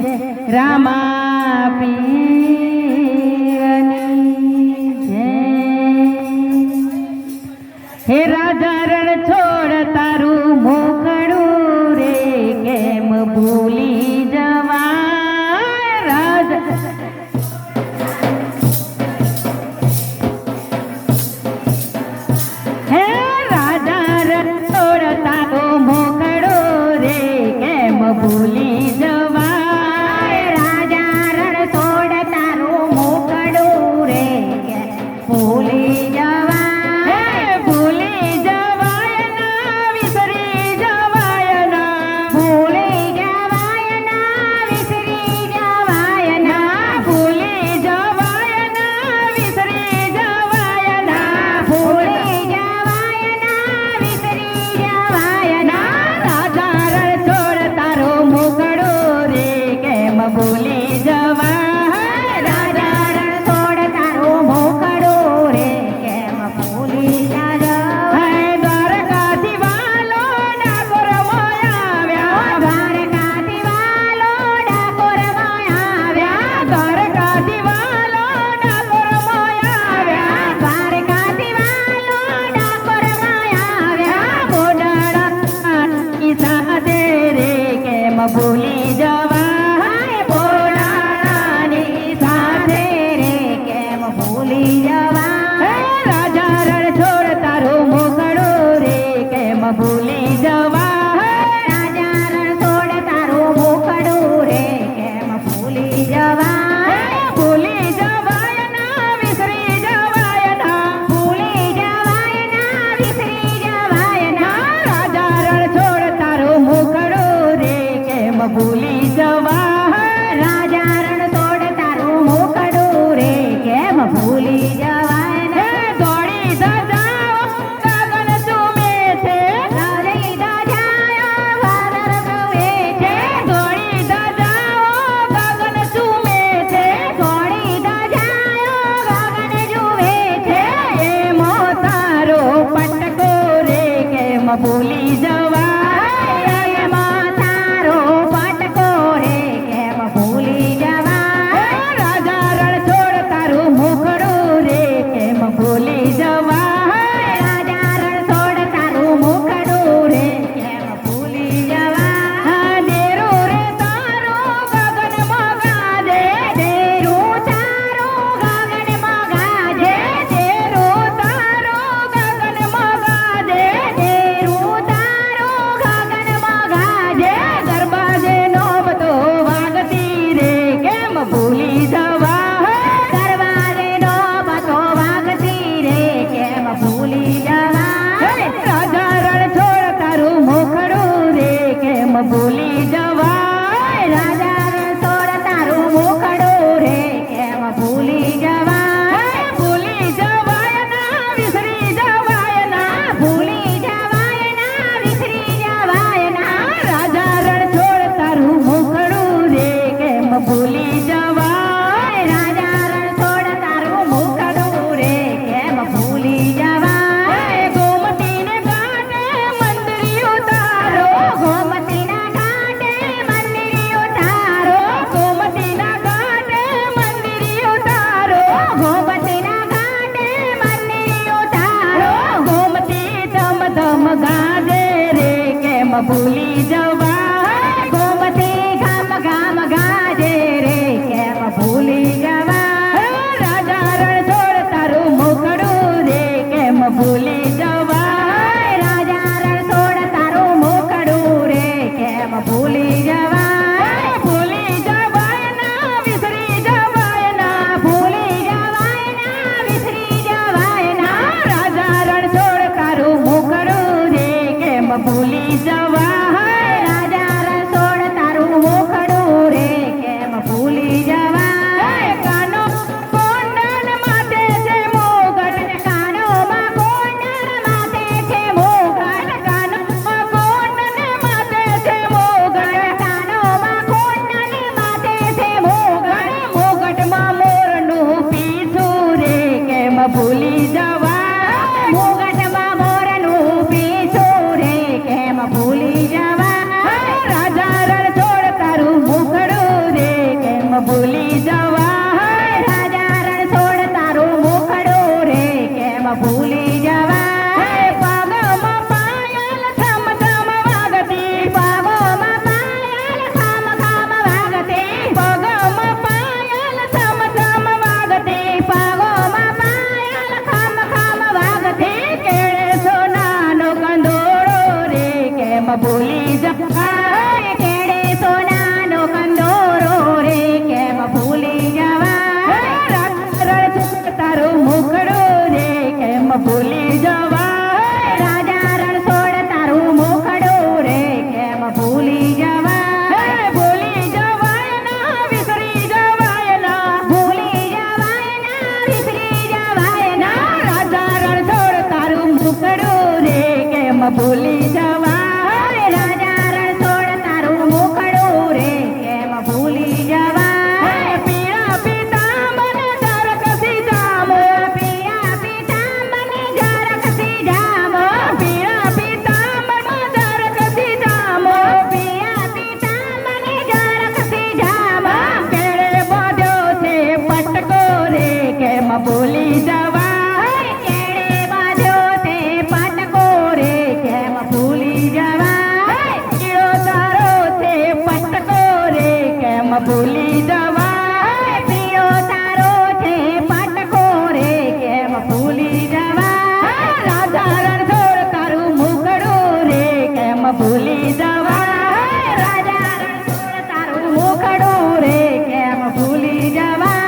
રામા પીરની જય। હે રાજા રણ છોડ તારું મોકળું રે કેમ ભૂલી જવા રાજા। હે રાજા રણ છોડ તારું મોકળું રે કેમ ભૂલી જવા। ભૂલી જવા રાજા રણ છોડ તારું મોકળું રે કેમ ભૂલી જવા। દ્વારકાથી વાલો ડાકોરમાં આવ્યા દ્વારકાથી વાલો ડાકોરમાં આવ્યા દ્વારકાથી વાલો ડાકોરમાં આવ્યા દ્વારકાથી વાલો ડાકોરમાં આવ્યા। બોડાળા સાથે રે કેમ ભૂલી જવા રાજા રણ છોડ તારું મોકળું રે કેમ ભૂલી જવા। રાજા રણ છોડ તારું મોકળું રે કેમ ભૂલી જવા। ભૂલી જવાય ના વિસરી જવાય ના ભૂલી જવાય ના વિસરી જવાય ના રાજા રણ છોડ તારું મોકળું રે કેમ ભૂલી જવા। રાજા રણ છોડ તારું મોકળું રે કેમ ભૂલી જવા। ભૂલી જવા તારો પટકો રે કેમ ભૂલી જવા। રાજા રણ છોડ તારું મોકળું રે કેમ ભૂલી જવા। રાજા રણ છોડ તારું મોકળું રે કેમ ભૂલી જવા। દેરું રે તારું ગગનમાં ગાજે દેરું તારું ગગનમાં ગાજે દેરું તારું ગગનમાં ગાજે ભૂલી જવા। દરવાજે નો બતો વાગતી રે કેમ ભૂલી જવા। રાજા રણ છોડ તારું મોકળું રે કેમ ભૂલી જવા। રાજા રણ છોડ તારું મોકળું રે કેમ ભૂલી જવા। ભૂલી જવાય ના વિસરી જવાય ના ભૂલી જવાય ના વિસરી જવાય ના રાજા રણ છોડ તારું મોકળું રે કેમ ભૂલી જવા। રાજા રણ છોડ તારું મોકળું રે કેમ ભૂલી જવા। ગોમતીને ઘાટે મંદિરિયો તારો ગોમતીના ઘાટે મંદિરિયો તારો ગોમતીના ઘાટે મંદિરિયો તારો ગોમતીના ઘાટે મંદિરિયો તારો ગોમતી ધમ ધમ ગાજે રે કેમ ભૂલી જવા। ગોમતી ગામ ગામ ગાજે રે કેમ ભૂલી જવા। રાજા રણ છોડ તારું મોકળું રે કેમ ભૂલી જવા। રાજા રણ છોડ તારું મોકળું રે કેમ ભૂલી જવા। ભૂલી જવાય ના વિસરી જવાય ના ભૂલી જવાય ના વિસરી જવાય ના રાજા રણ છોડ તારું મોકળું રે કેમ ભૂલી જવા। ભૂલી જવા રાજા રણછોડ તારું મુખડું રે કેમ ભૂલી જવા પગમાં પાયલ ખમ ખમ વાગતી પગમાં પાયલ ખમ ખમ વાગતી પગમાં પાયલ ખમ ખમ વાગતી પગમાં પાયલ ખમ ખમ વાગતી કેળે સોનાનો કંદોરો રે કેમ ભૂલી જવા કેળે સોનાનો કંદોરો રે કેમ ભૂલી જવા રણછોડ તારું મુખડું રે કેમ ભૂલી જવા રાજા રણછોડ તારું મુખડું રે કેમ ભૂલી જવા ભૂલી જવાય ના વિસરી જવાય ના ભૂલી જવાય ના વિસરી જવાય ના રાજા રણછોડ તારું મુખડું રે કેમ ભૂલી જવા રાજા રણછોડ તારું મુખડું રે કેમ ભૂલી જવા પીળા પીતાંબર ઝરકસી જામો પીળા પીતાંબર ઝરકસી જામો પીળા પીતાંબર ઝરકસી જામો પીળા પીતાંબર ઝરકસી જામો કેળે બાંધ્યો છે પટકો રે કેમ ભૂલી જવા કેળે બાંધ્યો છે પટકો રે કેમ ભૂલી જવા કીડો તારો છે પટકો રે કેમ ભૂલી જવા પીળો તારો છે પટકો રે કેમ ભૂલી જવા રાજા રણછોડ તારું મુખડું રે કેમ ભૂલી જવા રાજા રણછોડ તારું મુખડું રે કેમ ભૂલી જવા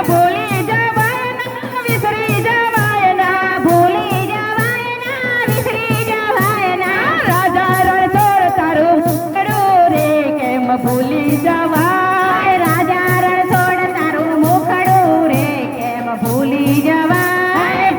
ભૂલી જવાય ના વિસરી જવાય ના ભૂલી જવાય ના વિસરી જવાય ના રાજા રણછોડ તારું મુખડું રે કેમ ભૂલી જવા રાજા રણછોડ તારું મુખડું રે કેમ ભૂલી જવા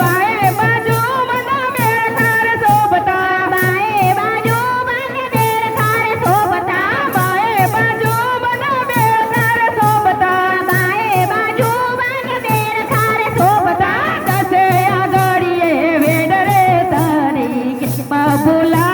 બાએ બાજુ મને મેળ તાર શોભતા બાએ બાજુ મને મેળ તાર શોભતા બાએ બાજુ મને મેળ તાર શોભતા બાએ બાજુ મને મેળ તાર શોભતા દસે આગળીએ વેડ રે તારી કેમ ભૂલા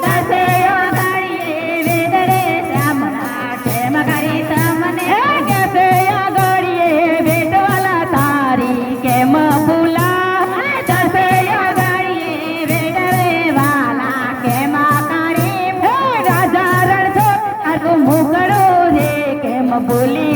દસે આગળીએ વેડ રે શ્યામલા કેમ કરી તમને કેસે આગળીએ વેડવાલા તારી કેમ ભૂલા દસે આગળીએ વેડ રે વાલા કેમ કરી રાજા રણછોડ તારું મુખડું રે કેમ ભૂલી